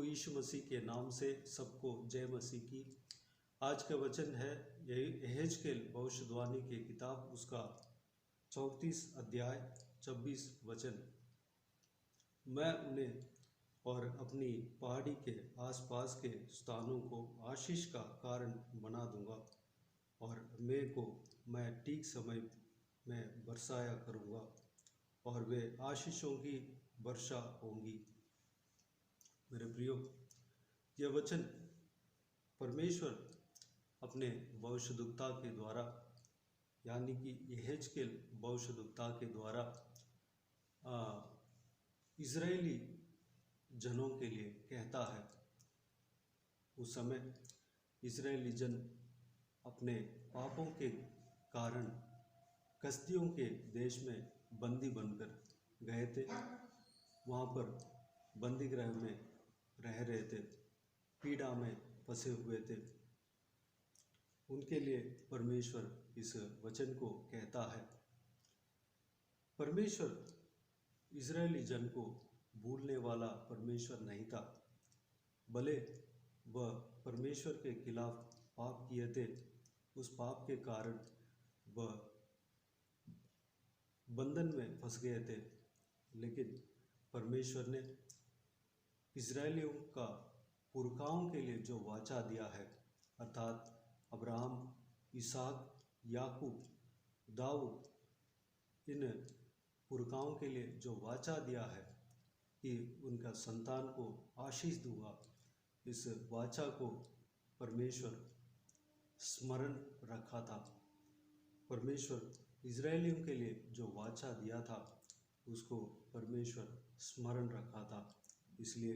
प्रभु यीशु मसीह के नाम से सबको जय मसीह की। आज का वचन है यहेजकेल भविष्यद्वाणी की किताब, उसका 34 अध्याय 26 वचन। मैं उन्हें और अपनी पहाड़ी के आसपास के स्थानों को आशीष का कारण बना दूंगा और मेघ को मैं ठीक समय में बरसाया करूंगा और वे आशीषों की वर्षा होंगी। मेरे प्रियो, यह वचन परमेश्वर अपने भविष्यद्वक्ता के द्वारा, यानी कि यहेजकेल भविष्यद्वक्ता के द्वारा इजरायली जनों के लिए कहता है। उस समय इजरायली जन अपने पापों के कारण कसदियों के देश में बंदी बनकर गए थे। वहाँ पर बंदी गृह में रह रहे थे, पीड़ा में फंसे हुए थे। उनके लिए परमेश्वर इस वचन को कहता है। परमेश्वर इजरायली जन को भूलने वाला परमेश्वर नहीं था। भले वह परमेश्वर के खिलाफ पाप किए थे, उस पाप के कारण वह बंधन में फंस गए थे, लेकिन परमेश्वर ने इजरायलियों का पुरखाओं के लिए जो वाचा दिया है, अर्थात अब्राहम, इसहाक, याकूब, दाऊद, इन पुरखाओं के लिए जो वाचा दिया है कि उनका संतान को आशीष दूंगा, इस वाचा को परमेश्वर स्मरण रखा था। परमेश्वर इजरायलियों के लिए जो वाचा दिया था उसको परमेश्वर स्मरण रखा था। इसलिए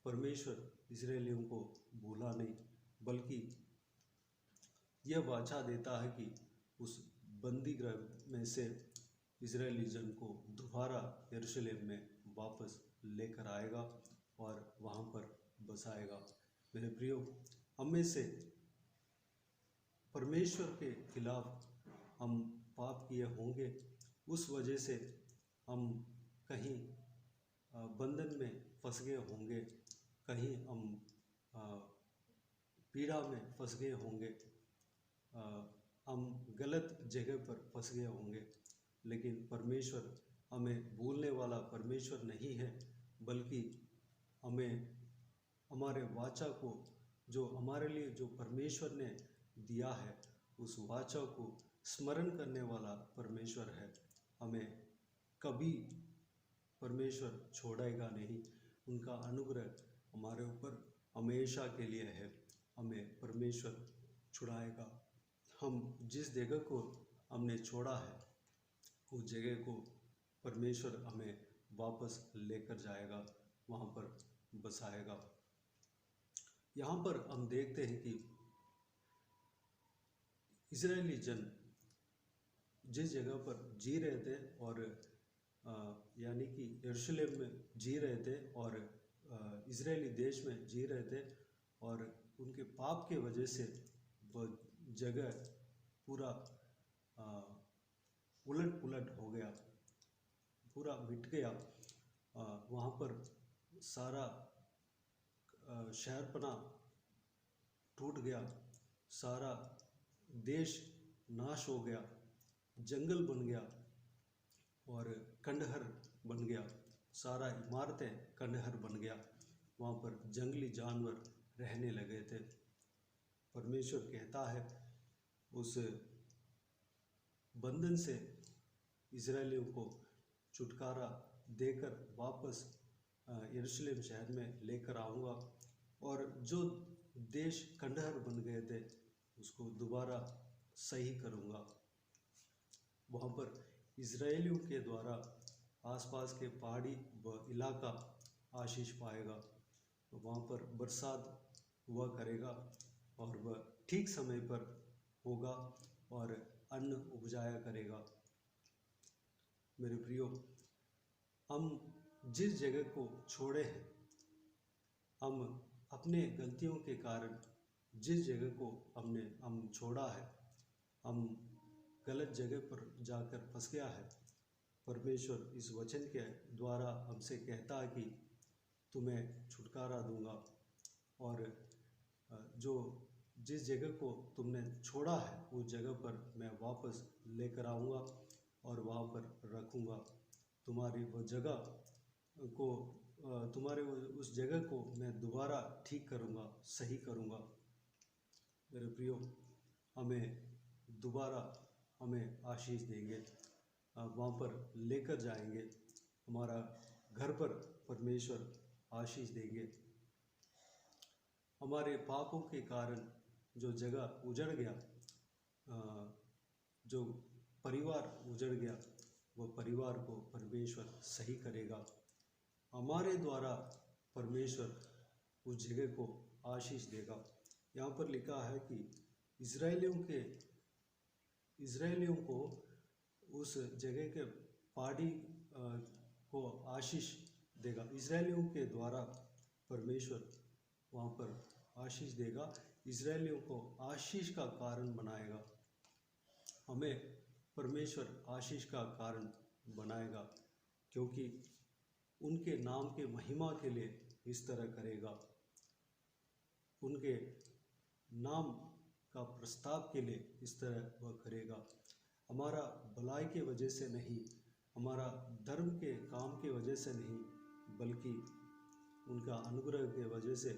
परमेश्वर इजरायलियों को भूला नहीं, बल्कि यह वाचा देता है कि उस बंदी गृह में से इजरायली जन को दोबारा यरूशलेम में वापस लेकर आएगा और वहाँ पर बसाएगा। मेरे प्रियो, हम में से परमेश्वर के खिलाफ हम पाप किए होंगे, उस वजह से हम कहीं बंधन में फंस गए होंगे, कहीं हम पीड़ा में फंस गए होंगे, हम गलत जगह पर फंस गए होंगे। लेकिन परमेश्वर हमें भूलने वाला परमेश्वर नहीं है, बल्कि हमें हमारे वाचा को, जो हमारे लिए जो परमेश्वर ने दिया है, उस वाचा को स्मरण करने वाला परमेश्वर है। हमें कभी परमेश्वर छोड़ेगा नहीं। उनका अनुग्रह हमारे ऊपर हमेशा के लिए है। हमें परमेश्वर छुड़ाएगा। हम जिस जगह को हमने छोड़ा है, उस जगह को परमेश्वर हमें वापस लेकर जाएगा, वहाँ पर बसाएगा। यहाँ पर हम देखते हैं कि इजरायली जन जिस जगह पर जी रहे थे और यानी कि यरूशलेम में जी रहे थे और इजरायली देश में जी रहे थे, और उनके पाप के वजह से वह जगह पूरा उलट पुलट हो गया, पूरा मिट गया। वहाँ पर सारा शहरपना टूट गया, सारा देश नाश हो गया, जंगल बन गया और खंडहर बन गया, सारा इमारतें खंडहर बन गया। वहाँ पर जंगली जानवर रहने लगे थे। परमेश्वर कहता है उस बंधन से इजरायलियों को छुटकारा देकर वापस यरूशलेम शहर में लेकर आऊँगा, और जो देश खंडहर बन गए थे उसको दोबारा सही करूँगा। वहाँ पर इजरायलियों के द्वारा आसपास के पहाड़ी व इलाका आशीष पाएगा। वहाँ पर बरसात हुआ करेगा और वह ठीक समय पर होगा और अन्न उपजाया करेगा। मेरे प्रियो, हम जिस जगह को छोड़े हैं, हम अपने गलतियों के कारण जिस जगह को हम छोड़ा है, हम गलत जगह पर जाकर फंस गया है। परमेश्वर इस वचन के द्वारा हमसे कहता है कि तुम्हें छुटकारा दूंगा और जो जिस जगह को तुमने छोड़ा है उस जगह पर मैं वापस लेकर आऊँगा और वहाँ पर रखूँगा। तुम्हारी वो जगह को तुम्हारे उस जगह को मैं दोबारा ठीक करूँगा, सही करूँगा। मेरे प्रियो, हमें आशीष देंगे, वहाँ पर लेकर जाएंगे, हमारा घर पर परमेश्वर आशीष देंगे। हमारे पापों के कारण जो जगह उजड़ गया, जो परिवार उजड़ गया, वो परिवार को परमेश्वर सही करेगा। हमारे द्वारा परमेश्वर उस जगह को आशीष देगा। यहाँ पर लिखा है कि इजराइलियों को उस जगह के पहाड़ी को आशीष देगा। इजराइलियों के द्वारा परमेश्वर वहाँ पर आशीष देगा, इजराइलियों को आशीष का कारण बनाएगा। हमें परमेश्वर आशीष का कारण बनाएगा, क्योंकि उनके नाम के महिमा के लिए इस तरह करेगा। उनके नाम का प्रस्ताव के लिए इस तरह वह करेगा। हमारा भलाई के वजह से नहीं, हमारा धर्म के काम के वजह से नहीं, बल्कि उनका अनुग्रह के वजह से,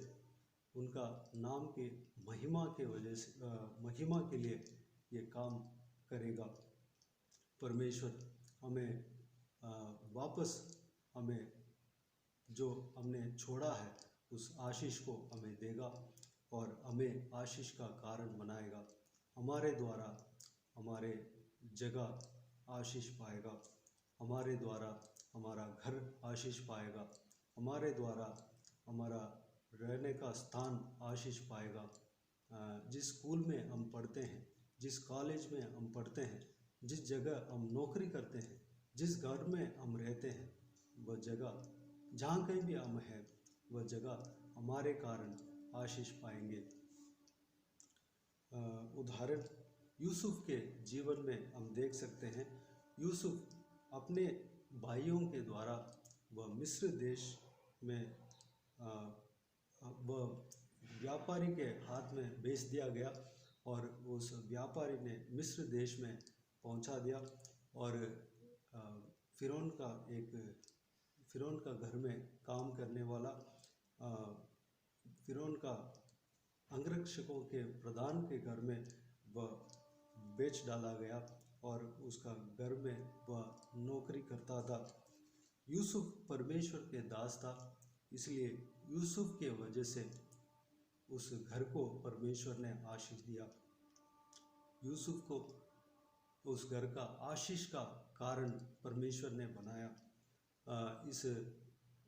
उनका नाम के महिमा के लिए ये काम करेगा। परमेश्वर हमें वापस हमें जो हमने छोड़ा है उस आशीष को हमें देगा और हमें आशीष का कारण बनाएगा। हमारे द्वारा हमारे जगह आशीष पाएगा, हमारे द्वारा हमारा घर आशीष पाएगा, हमारे द्वारा हमारा रहने का स्थान आशीष पाएगा। जिस स्कूल में हम पढ़ते हैं, जिस कॉलेज में हम पढ़ते हैं, जिस जगह हम नौकरी करते हैं, जिस घर में हम रहते हैं, वह जगह जहाँ कहीं भी हम हैं, वह जगह हमारे कारण आशीष पाएंगे। उदाहरण यूसुफ के जीवन में हम देख सकते हैं। यूसुफ अपने भाइयों के द्वारा वह मिस्र देश में वह व्यापारी के हाथ में बेच दिया गया और उस व्यापारी ने मिस्र देश में पहुंचा दिया और फिरौन का घर में काम करने वाला, फिरौन का अंगरक्षकों के प्रधान के घर में वह बेच डाला गया और उसका घर में वह नौकरी करता था। यूसुफ परमेश्वर के दास था, इसलिए यूसुफ के वजह से उस घर को परमेश्वर ने आशीष दिया। यूसुफ को उस घर का आशीष का कारण परमेश्वर ने बनाया। इस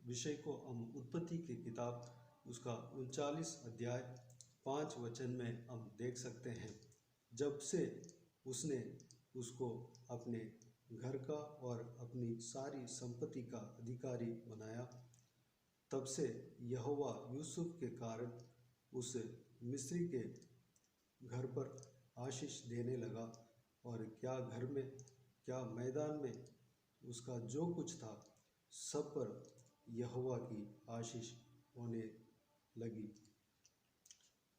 विषय को हम उत्पत्ति की किताब उसका 39 अध्याय 5 वचन में हम देख सकते हैं। जब से उसने उसको अपने घर का और अपनी सारी संपत्ति का अधिकारी बनाया, तब से यहोवा यूसुफ के कारण उस मिस्री के घर पर आशीष देने लगा और क्या घर में, क्या मैदान में उसका जो कुछ था, सब पर यहोवा की आशीष होने लगी।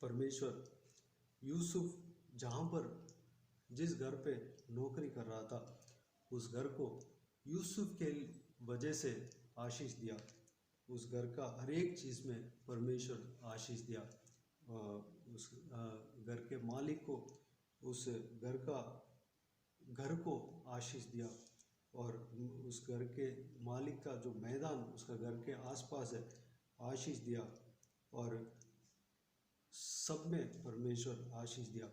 परमेश्वर यूसुफ जहाँ पर जिस घर पे नौकरी कर रहा था, उस घर को यूसुफ के वजह से आशीष दिया। उस घर का हर एक चीज़ में परमेश्वर आशीष दिया। उस घर के मालिक को, उस घर को आशीष दिया और उस घर के मालिक का जो मैदान उसका घर के आसपास है आशीष दिया और सब में परमेश्वर आशीष दिया।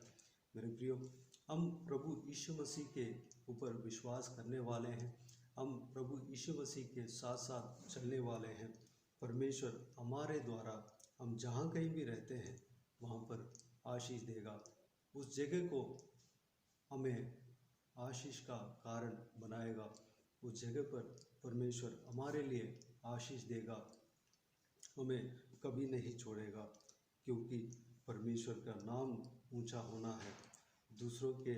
मेरे प्रियो, हम प्रभु यीशु मसीह के ऊपर विश्वास करने वाले हैं, हम प्रभु यीशु मसीह के साथ साथ चलने वाले हैं। परमेश्वर हमारे द्वारा हम जहाँ कहीं भी रहते हैं वहाँ पर आशीष देगा। उस जगह को हमें आशीष का कारण बनाएगा। उस जगह पर परमेश्वर हमारे लिए आशीष देगा, हमें कभी नहीं छोड़ेगा, क्योंकि परमेश्वर का नाम ऊंचा होना है। दूसरों के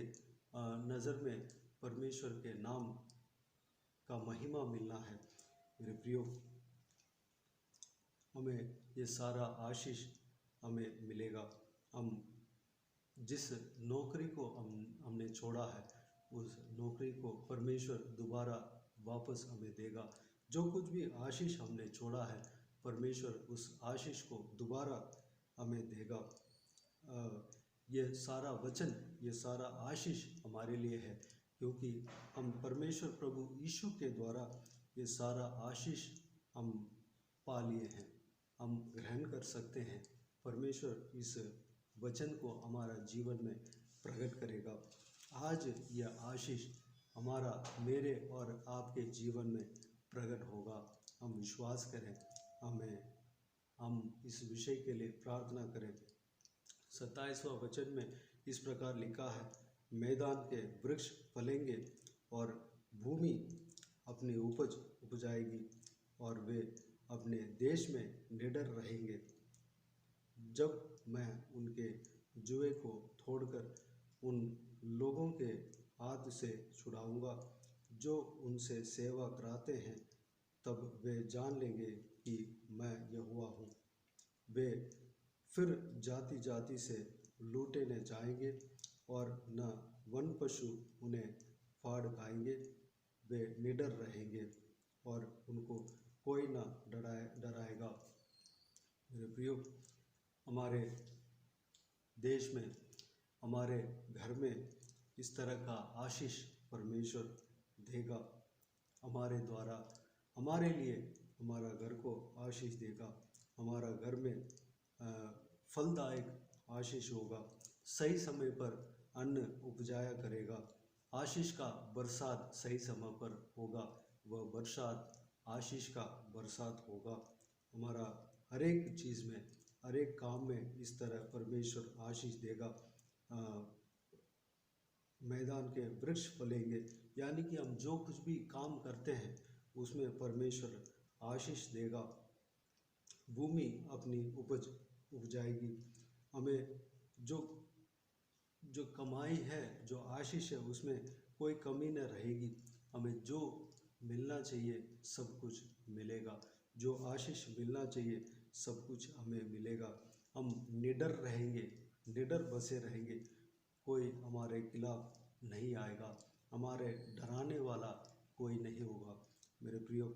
नज़र में परमेश्वर के नाम का महिमा मिलना है। मेरे प्रियो, हमें ये सारा आशीष हमें मिलेगा। हम जिस नौकरी को हमने छोड़ा है, उस नौकरी को परमेश्वर दोबारा वापस हमें देगा। जो कुछ भी आशीष हमने छोड़ा है, परमेश्वर उस आशीष को दोबारा हमें देगा। ये सारा वचन, ये सारा आशीष हमारे लिए है, क्योंकि हम परमेश्वर प्रभु यीशु के द्वारा ये सारा आशीष हम पा लिए हैं, हम ग्रहण कर सकते हैं। परमेश्वर इस वचन को हमारा जीवन में प्रकट करेगा। आज यह आशीष हमारा, मेरे और आपके जीवन में प्रकट होगा। हम विश्वास करें, हम इस विषय के लिए प्रार्थना करें। 27वां वचन में इस प्रकार लिखा है, मैदान के वृक्ष फलेंगे और भूमि अपनी उपज उपजाएगी और वे अपने देश में निडर रहेंगे। जब मैं उनके जुए को तोड़कर उन लोगों के हाथ से छुड़ाऊंगा जो उनसे सेवा कराते हैं, तब वे जान लेंगे कि मैं यहोवा हूँ। वे फिर जाति जाति से लूटे न जाएंगे और न वन पशु उन्हें फाड़ खाएंगे। वे निडर रहेंगे और उनको कोई न डराएगा। मेरे प्रियो, हमारे देश में, हमारे घर में इस तरह का आशीष परमेश्वर देगा। हमारे द्वारा, हमारे लिए हमारा घर को आशीष देगा। हमारा घर में फलदायक आशीष होगा। सही समय पर अन्न उपजाया करेगा। आशीष का बरसात सही समय पर होगा। वह बरसात आशीष का बरसात होगा। हमारा हर एक चीज़ में, हर एक काम में इस तरह परमेश्वर आशीष देगा। मैदान के वृक्ष फलेंगे, यानी कि हम जो कुछ भी काम करते हैं उसमें परमेश्वर आशीष देगा। भूमि अपनी उपज उपजाएगी। हमें जो कमाई है, जो आशीष है, उसमें कोई कमी न रहेगी। हमें जो मिलना चाहिए सब कुछ मिलेगा। जो आशीष मिलना चाहिए सब कुछ हमें मिलेगा। हम निडर रहेंगे, निडर बसे रहेंगे। कोई हमारे खिलाफ नहीं आएगा, हमारे डराने वाला कोई नहीं होगा। मेरे प्रियो,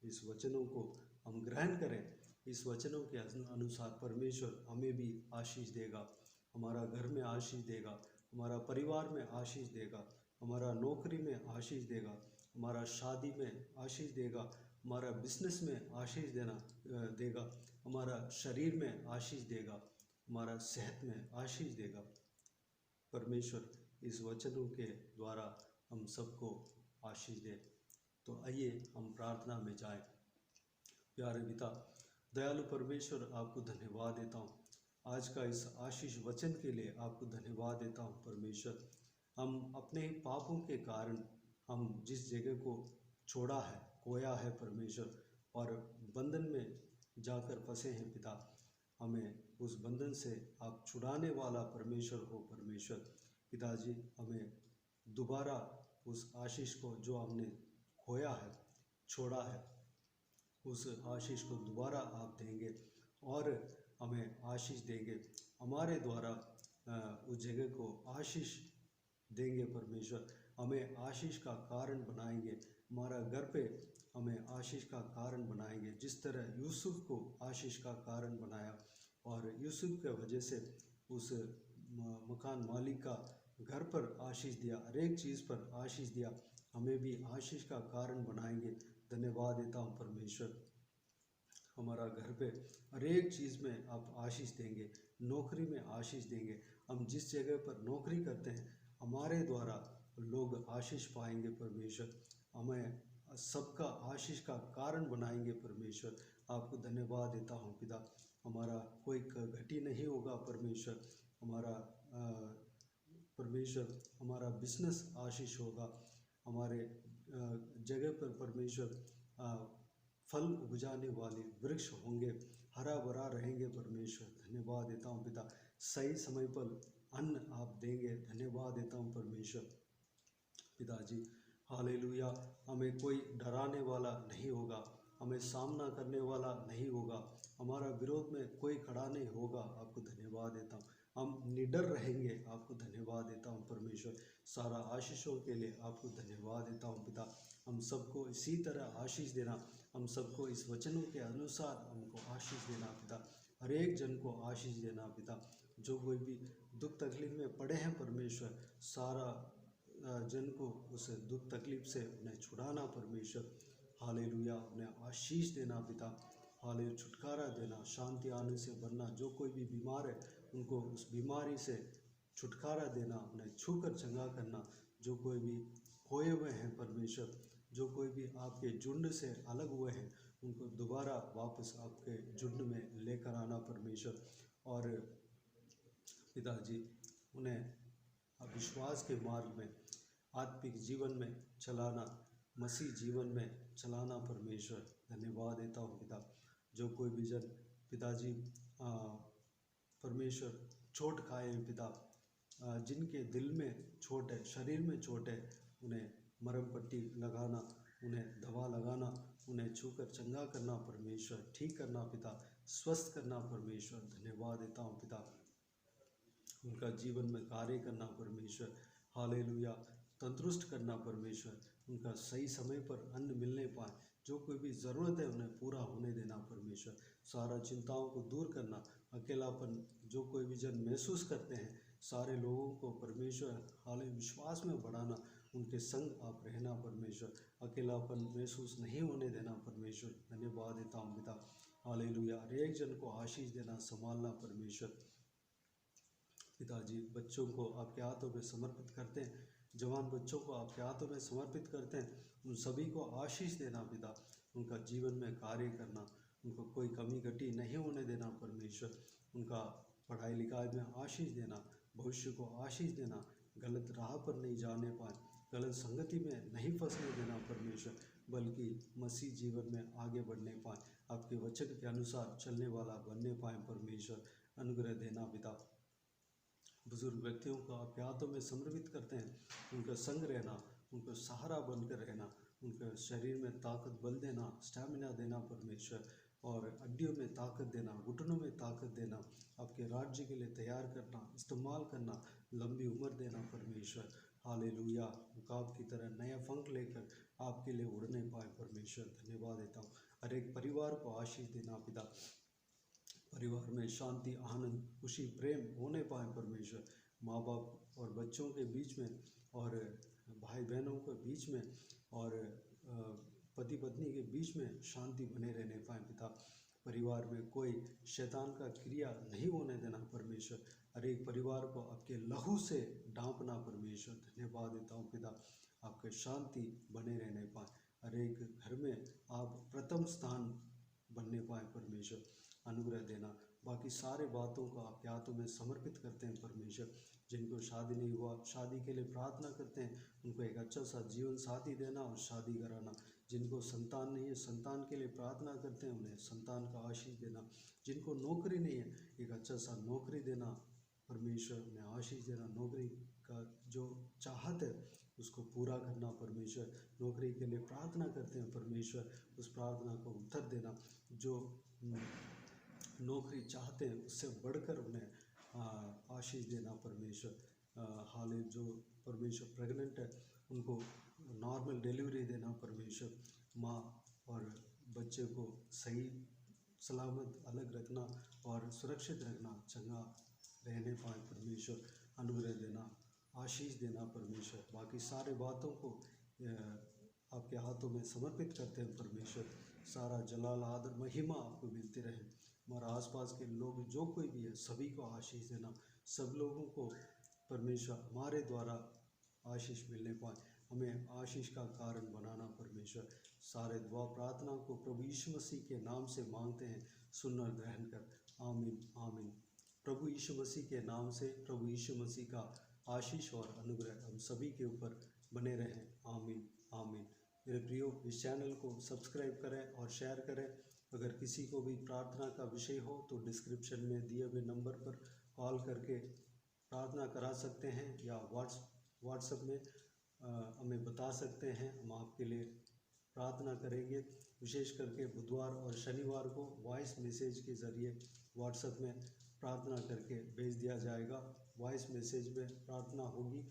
इस वचनों को हम ग्रहण करें। इस वचनों के अनुसार परमेश्वर हमें भी आशीष देगा। हमारा घर में आशीष देगा, हमारा परिवार में आशीष देगा, हमारा नौकरी में आशीष देगा, हमारा शादी में आशीष देगा, हमारा बिजनेस में आशीष देगा, हमारा शरीर में आशीष देगा, हमारा सेहत में आशीष देगा। परमेश्वर इस वचनों के द्वारा हम सबको आशीष दे। तो आइए हम प्रार्थना में जाएं। प्यारे पिता, दयालु परमेश्वर, आपको धन्यवाद देता हूँ। आज का इस आशीष वचन के लिए आपको धन्यवाद देता हूँ परमेश्वर। हम अपने ही पापों के कारण हम जिस जगह को छोड़ा है, खोया है परमेश्वर, और बंधन में जाकर फंसे हैं पिता, हमें उस बंधन से आप छुड़ाने वाला परमेश्वर हो। परमेश्वर पिताजी, हमें दोबारा उस आशीष को जो हमने खोया है, छोड़ा है, उस आशीष को दोबारा आप देंगे और हमें आशीष देंगे। हमारे द्वारा उस जगह को आशीष देंगे परमेश्वर। हमें आशीष का कारण बनाएंगे। हमारा घर पे हमें आशीष का कारण बनाएंगे। जिस तरह यूसुफ को आशीष का कारण बनाया और यूसुफ के वजह से उस मकान मालिक का घर पर आशीष दिया, हर एक चीज़ पर आशीष दिया, हमें भी आशीष का कारण बनाएंगे। धन्यवाद देता हूँ परमेश्वर। हमारा घर पे हर एक चीज़ में आप आशीष देंगे, नौकरी में आशीष देंगे। हम जिस जगह पर नौकरी करते हैं, हमारे द्वारा लोग आशीष पाएंगे परमेश्वर। हमें सबका आशीष का कारण बनाएंगे परमेश्वर। आपको धन्यवाद देता हूँ पिता। हमारा कोई घटी नहीं होगा परमेश्वर। हमारा परमेश्वर, हमारा बिजनेस आशीष होगा। हमारे जगह पर परमेश्वर फल उपजाने वाले वृक्ष होंगे, हरा भरा रहेंगे परमेश्वर। धन्यवाद देता हूँ पिता। सही समय पर अन्न आप देंगे। धन्यवाद देता हूँ परमेश्वर पिताजी। हालेलुया। हमें कोई डराने वाला नहीं होगा। हमें सामना करने वाला नहीं होगा, हमारा विरोध में कोई खड़ा नहीं होगा। आपको धन्यवाद देता हूँ, हम निडर रहेंगे। आपको धन्यवाद देता हूँ परमेश्वर, सारा आशीषों के लिए आपको धन्यवाद देता हूँ पिता। हम सबको इसी तरह आशीष देना, हम सबको इस वचनों के अनुसार हमको आशीष देना पिता, हर एक जन को आशीष देना पिता। जो कोई भी दुख तकलीफ में पड़े हैं परमेश्वर, सारा जन को उस दुख तकलीफ से उन्हें छुड़ाना परमेश्वर। हालेलुया, उन्हें आशीष देना पिता, हालेलुया, छुटकारा देना, शांति आने से भरना। जो कोई भी बीमार है उनको उस बीमारी से छुटकारा देना, उन्हें छूकर चंगा करना। जो कोई भी खोए हुए हैं परमेश्वर, जो कोई भी आपके झुंड से अलग हुए हैं, उनको दोबारा वापस आपके झुंड में लेकर आना परमेश्वर। और पिताजी, उन्हें विश्वास के मार्ग में, आत्मिक जीवन में चलाना, मसीह जीवन में चलाना परमेश्वर। धन्यवाद देता हूँ पिता। जो कोई भी जन पिताजी परमेश्वर चोट खाए हैं पिता, जिनके दिल में चोट है, शरीर में चोट है, उन्हें मरहम पट्टी लगाना, उन्हें दवा लगाना, उन्हें छूकर चंगा करना परमेश्वर, ठीक करना पिता, स्वस्थ करना परमेश्वर। धन्यवाद देता हूँ पिता, उनका जीवन में कार्य करना परमेश्वर। हालेलुया, तंदुरुस्त करना परमेश्वर, उनका सही समय पर अन्न मिलने पाए, जो कोई भी ज़रूरत है उन्हें पूरा होने देना परमेश्वर। सारा चिंताओं को दूर करना, अकेलापन जो कोई भी जन महसूस करते हैं, सारे लोगों को परमेश्वर हाले विश्वास में बढ़ाना, उनके संग आप रहना परमेश्वर, अकेलापन महसूस नहीं होने देना परमेश्वर। धन्यवाद देता हूँ पिता। हालेलुया, हर एक जन को आशीष देना, संभालना परमेश्वर। पिताजी, बच्चों को आपके हाथों में समर्पित करते हैं, जवान बच्चों को आपके हाथों में समर्पित करते हैं, उन सभी को आशीष देना पिता, उनका जीवन में कार्य करना, उनको कोई कमी घटी नहीं होने देना परमेश्वर, उनका पढ़ाई लिखाई में आशीष देना, भविष्य को आशीष देना, गलत राह पर नहीं जाने पाए, गलत संगति में नहीं फंसने देना परमेश्वर, बल्कि मसीह जीवन में आगे बढ़ने पाए, आपके वचन के अनुसार चलने वाला बनने पाए परमेश्वर। अनुग्रह देना पिता। बुजुर्ग व्यक्तियों को आपके हाथों में समर्पित करते हैं, उनका संग रहना, उनको सहारा बनकर रहना, उनके शरीर में ताकत बल देना, स्टैमिना देना परमेश्वर, और हड्डियों में ताकत देना, घुटनों में ताकत देना, आपके राज्य के लिए तैयार करना, इस्तेमाल करना, लंबी उम्र देना परमेश्वर। हालेलुया, उकाब की तरह नया पंख लेकर आपके लिए उड़ने पाए परमेश्वर। धन्यवाद देता हूँ। हर एक परिवार को आशीष देना पिता, परिवार में शांति, आनंद, खुशी, प्रेम होने पाए परमेश्वर, माँ बाप और बच्चों के बीच में, और भाई बहनों के बीच में, और पति पत्नी के बीच में शांति बने रहने पाए पिता। परिवार में कोई शैतान का क्रिया नहीं होने देना परमेश्वर, हर एक परिवार को आपके लहू से ढांपना परमेश्वर। धन्यवाद देता हूँ पिता, आपके शांति बने रहने पाए, हर एक घर में आप प्रथम स्थान बनने पाए परमेश्वर। अनुग्रह देना। बाकी सारे बातों को आपके हाथों में समर्पित करते हैं परमेश्वर। जिनको शादी नहीं हुआ, शादी के लिए प्रार्थना करते हैं, उनको एक अच्छा सा जीवन साथी देना और शादी कराना। जिनको संतान नहीं है, संतान के लिए प्रार्थना करते हैं, उन्हें संतान का आशीष देना। जिनको नौकरी नहीं है, एक अच्छा सा नौकरी देना परमेश्वर, उन्हें आशीष देना। नौकरी का जो चाहत है उसको पूरा करना परमेश्वर। नौकरी के लिए प्रार्थना करते हैं परमेश्वर, उस प्रार्थना को उत्तर देना। जो नौकरी चाहते हैं उससे बढ़कर उन्हें आशीष देना परमेश्वर। हाल ही जो परमेश्वर प्रेग्नेंट है उनको नॉर्मल डिलीवरी देना परमेश्वर। माँ और बच्चे को सही सलामत अलग रखना और सुरक्षित रखना, चंगा रहने पाए परमेश्वर। अनुग्रह देना, आशीष देना परमेश्वर। बाकी सारे बातों को आपके हाथों में समर्पित करते हैं परमेश्वर। सारा जलाल, आदर, महिमा आपको मिलती रहे। हमारा आसपास के लोग जो कोई भी है सभी को आशीष देना। सब लोगों को परमेश्वर हमारे द्वारा आशीष मिलने पाए, हमें आशीष का कारण बनाना परमेश्वर। सारे दुआ प्रार्थना को प्रभु यीशु मसीह के नाम से मांगते हैं, सुन और ग्रहण कर। आमीन आमीन। प्रभु यीशु मसीह के नाम से प्रभु यीशु मसीह का आशीष और अनुग्रह हम सभी के ऊपर बने रहें। आमीन आमीन। मेरे प्रियो, इस चैनल को सब्सक्राइब करें और शेयर करें। अगर किसी को भी प्रार्थना का विषय हो तो डिस्क्रिप्शन में दिए हुए नंबर पर कॉल करके प्रार्थना करा सकते हैं, या व्हाट्सएप में हमें बता सकते हैं, हम आपके लिए प्रार्थना करेंगे। विशेष करके बुधवार और शनिवार को वॉइस मैसेज के ज़रिए व्हाट्सएप में प्रार्थना करके भेज दिया जाएगा। वॉइस मैसेज में प्रार्थना होगी,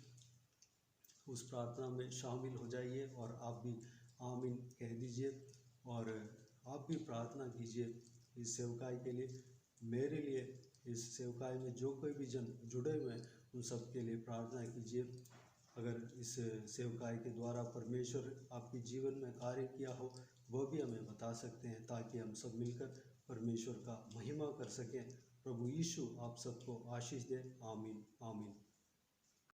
उस प्रार्थना में शामिल हो जाइए और आप भी आमीन कह दीजिए और आप भी प्रार्थना कीजिए इस सेवकाई के लिए, मेरे लिए, इस सेवकाई में जो कोई भी जन जुड़े हुए हैं उन सब के लिए प्रार्थना कीजिए। अगर इस सेवकाई के द्वारा परमेश्वर आपके जीवन में कार्य किया हो वह भी हमें बता सकते हैं, ताकि हम सब मिलकर परमेश्वर का महिमा कर सकें। प्रभु यीशु आप सबको आशीष दे। आमीन आमीन।